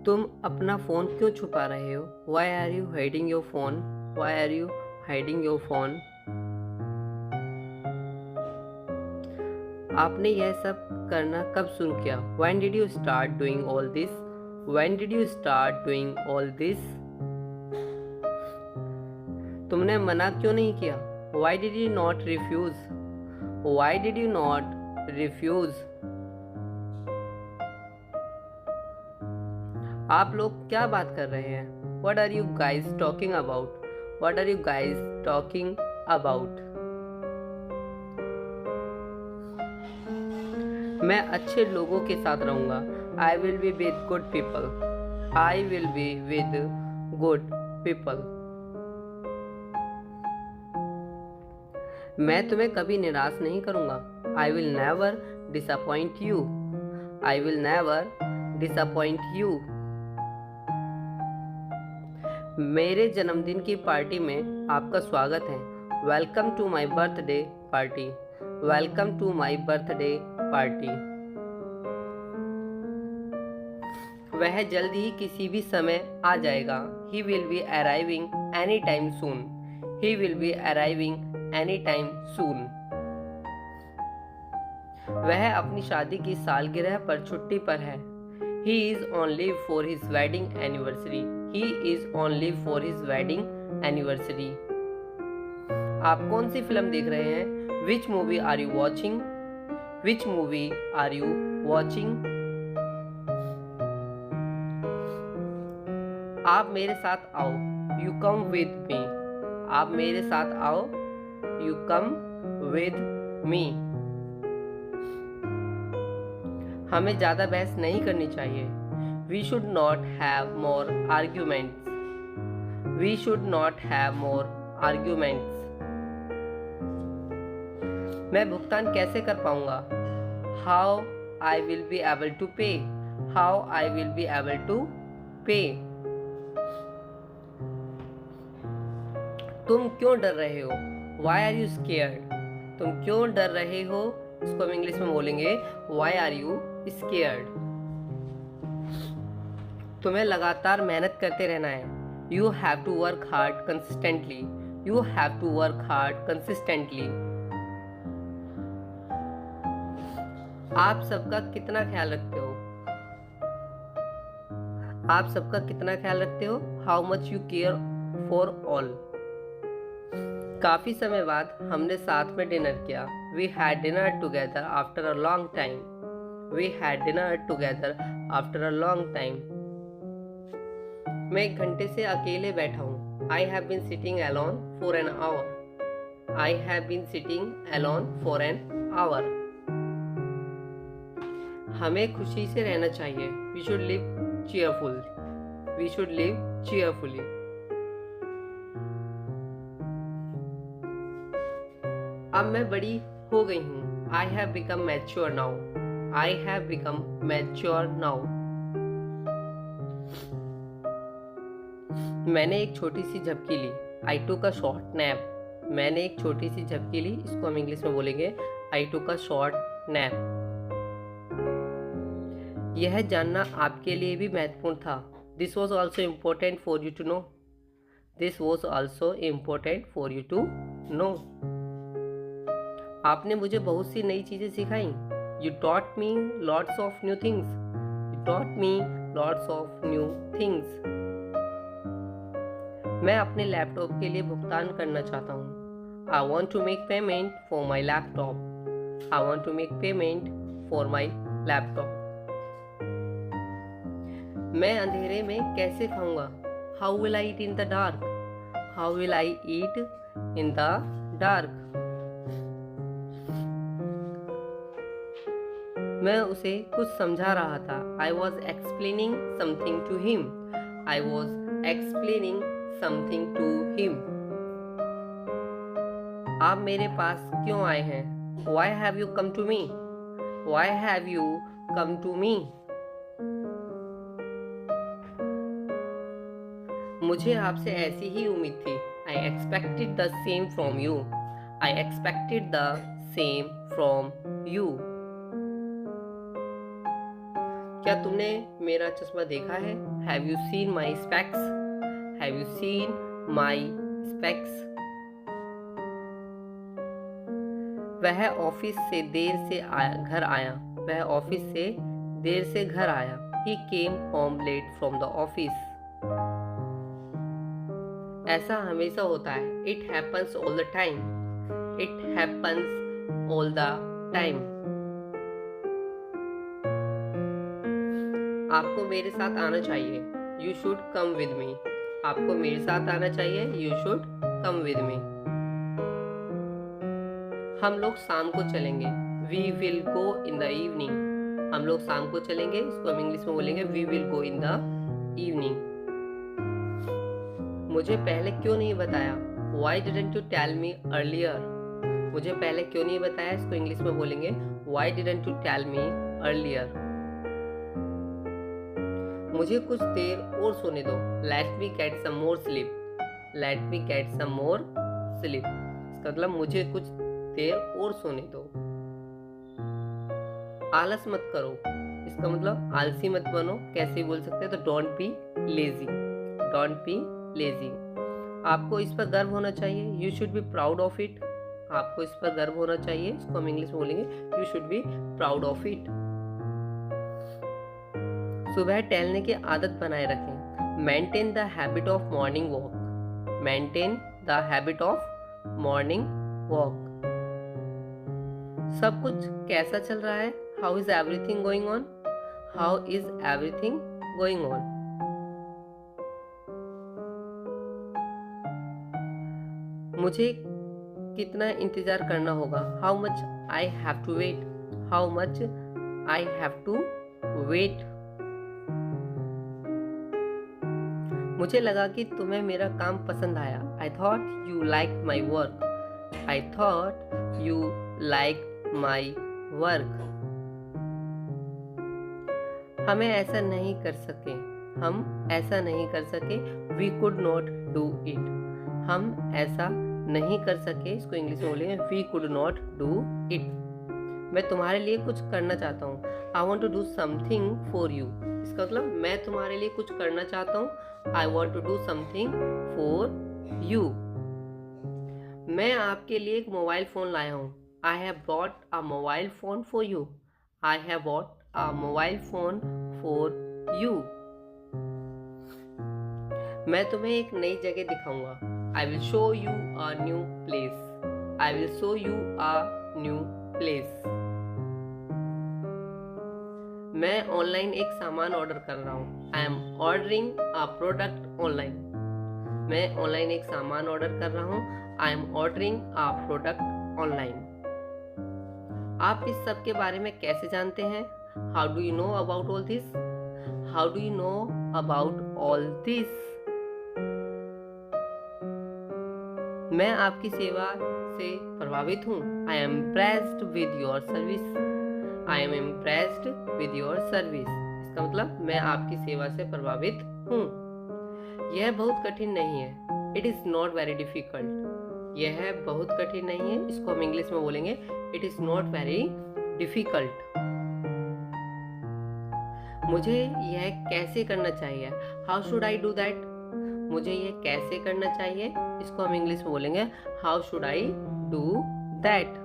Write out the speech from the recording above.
तुम अपना फ़ोन क्यों छुपा रहे हो? Why are you hiding your phone? Why are you hiding your phone? आपने यह सब करना कब शुरू किया? When did you start doing all this? When did you start doing all this? तुमने मना क्यों नहीं किया? Why did you not refuse? Why did you not refuse? आप लोग क्या बात कर रहे हैं? What are you guys talking about? What are you guys talking about? मैं अच्छे लोगों के साथ रहूँगा. I will be with good people. I will be with good people. मैं तुम्हें कभी निराश नहीं करूँगा. I will never disappoint you. I will never disappoint you. मेरे जन्मदिन की पार्टी में आपका स्वागत है. Welcome to my birthday party. Welcome to my birthday party. वह जल्द ही किसी भी समय आ जाएगा. He will be arriving anytime soon. He will be arriving anytime soon. वह अपनी शादी की सालगिरह पर छुट्टी पर है. He is on leave for his wedding anniversary. He is on leave for his wedding anniversary. आप कौन सी फिल्म देख रहे हैं? Which movie are you watching? Which movie are you watching? आप मेरे साथ आओ. You come with me. आप मेरे साथ आओ. You come with me. हमें ज़्यादा बहस नहीं करनी चाहिए. We should not have more arguments. We should not have more arguments. मैं भुगतान कैसे कर पाऊंगा? How I will be able to pay. How I will be able to pay. तुम क्यों डर रहे हो? Why are you scared? तुम क्यों डर रहे हो? इसको हम इंग्लिश में बोलेंगे Why are you scared? तुम्हें लगातार मेहनत करते रहना है. You have to work hard consistently. You have to work hard consistently. आप सबका कितना ख्याल रखते हो? आप सबका कितना ख्याल रखते हो? How much you care for all. काफी समय बाद हमने साथ में डिनर किया. We had dinner together after a long time. We had dinner together after a long time. मैं 1 घंटे से अकेले बैठा हूँ. I have been sitting alone for an hour. I have been sitting alone for an hour. हमें खुशी से रहना चाहिए. We should live cheerful. We should live cheerfully. अब मैं बड़ी हो गई हूँ. I have become mature now. I have become mature now. मैंने एक छोटी सी झपकी ली. I took a short nap. मैंने एक छोटी सी झपकी ली. इसको हम इंग्लिश में बोलेंगे I took a short nap. यह जानना आपके लिए भी महत्वपूर्ण था. This was also important for you to know. This was also important for you to know. आपने मुझे बहुत सी नई चीजें सिखाई. You taught me lots of new things. You taught me lots of new things. मैं अपने लैपटॉप के लिए भुगतान करना चाहता हूँ. I want to make payment for my laptop. I want to make payment for my laptop. मैं अंधेरे में कैसे खाऊंगा? How will I eat in the dark? How will I eat in the dark? मैं उसे कुछ समझा रहा था. I was explaining something to him. I was explaining something to him. आप मेरे पास क्यों आए हैं? Why have you come to me? Why have you come to me? मुझे आपसे ऐसी ही उम्मीद थी. I expected the same from you. I expected the same from you. क्या तुमने मेरा चश्मा देखा है? Have you seen my specs? Have you seen my specs? वह ऑफिस से देर से घर आया। वह ऑफिस से देर से घर आया। He came home late from the office. ऐसा हमेशा होता है। It happens all the time. It happens all the time. आपको मेरे साथ आना चाहिए। You should come with me. आपको मेरे साथ आना चाहिए। You should come with me. हम लोग शाम को चलेंगे। We will go in the evening. हम लोग शाम को चलेंगे। इसको हम इंग्लिश में बोलेंगे We will go in the evening. मुझे पहले क्यों नहीं बताया? Why didn't you tell me earlier? मुझे पहले क्यों नहीं बताया? इसको इंग्लिश में बोलेंगे Why didn't you tell me earlier? मुझे कुछ देर और सोने दो। Let me get some more sleep. Let me get some more sleep. इसका मतलब मुझे कुछ देर और सोने दो। आलस मत करो। इसका मतलब आलसी मत बनो। कैसे बोल सकते हैं? तो don't be lazy. Don't be lazy. आपको इस पर गर्व होना चाहिए। You should be proud of it. आपको इस पर गर्व होना चाहिए। इसको हम इंग्लिश में बोलेंगे you should be proud of it. सुबह टहलने की आदत बनाए रखें। Maintain the habit of morning walk. Maintain the habit of morning walk. सब कुछ कैसा चल रहा है? How is everything going on? How is everything going on? मुझे कितना इंतजार करना होगा? How much I have to wait? How much I have to wait? मुझे लगा कि तुम्हें मेरा काम पसंद आया। I thought you liked my work. I thought you liked my work. हमें ऐसा नहीं कर सके। हम ऐसा नहीं कर सके। We could not do it. हम ऐसा नहीं कर सके। इसको इंग्लिश में बोलेंगे We could not do it. मैं तुम्हारे लिए कुछ करना चाहता हूँ। I want to do something for you. इसका मतलब मैं तुम्हारे लिए कुछ करना चाहता हूँ। I want to do something for you. मैं आपके लिए एक मोबाइल फ़ोन लाया हूँ। I have bought a mobile phone for you. I have bought a mobile phone for you. मैं तुम्हें एक नई जगह दिखाऊंगा। I will show you a new place. I will show you a new place. मैं online एक सामान order कर रहा हूँ। I am ordering a product online. मैं ऑनलाइन एक सामान ऑर्डर कर रहा हूँ। I am ordering a product online. आप इस सब के बारे में कैसे जानते हैं? How do you know about all this? How do you know about all this? मैं आपकी सेवा से प्रभावित हूँ। I am impressed with your service. I am impressed with your service. इसका मतलब मैं आपकी सेवा से प्रभावित हूँ। यह बहुत कठिन नहीं है। It is not very difficult. यह बहुत कठिन नहीं है। इसको हम इंग्लिश में बोलेंगे It is not very difficult. मुझे यह कैसे करना चाहिए? How should I do that? मुझे यह कैसे करना चाहिए? इसको हम इंग्लिश में बोलेंगे How should I do that?